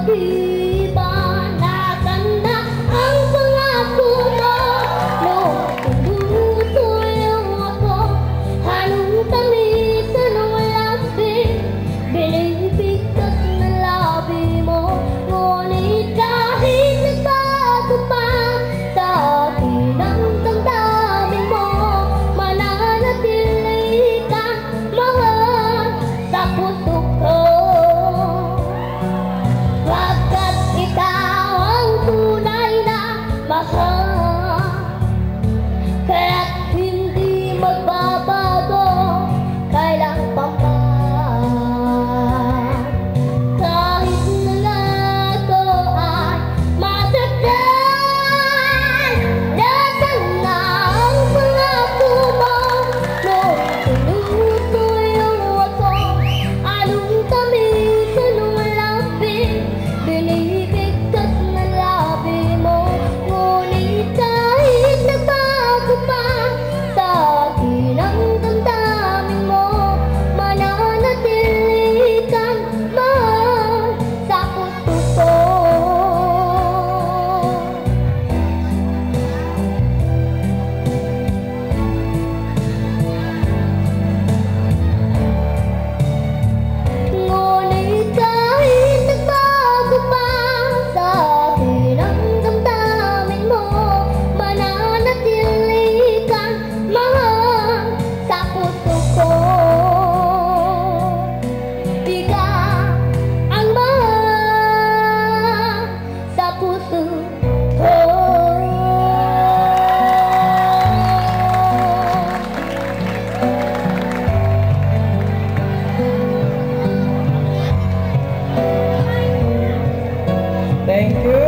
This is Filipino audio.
Di ba natanda ang pangako mo nung tinutulong ako? Anong tamis, anong lapit, binibigkas na labi mo. Ngunit kahit nagbago pa sa akin ang damdamin mo, mananatili ka mahal sa puso ko. Pagkat ikaw ang tunay na mahal, kaya't hindi magbabago kailan pa man. Kahit na ito ay matatag, nasaan na ang pangako mo nung tinutulong ako? Anong tamis, anong lapit, binibigkas na labi mo. Ngunit kahit nagbago pa sa akin ang damdamin mo, mananatili kang mahal sa puso ko. Ngunit kahit nagbago pa sa akin ang damdamin mo, mananatili kang mahal sa puso ko. Ikaw ang mahal sa puso ko. Thank you.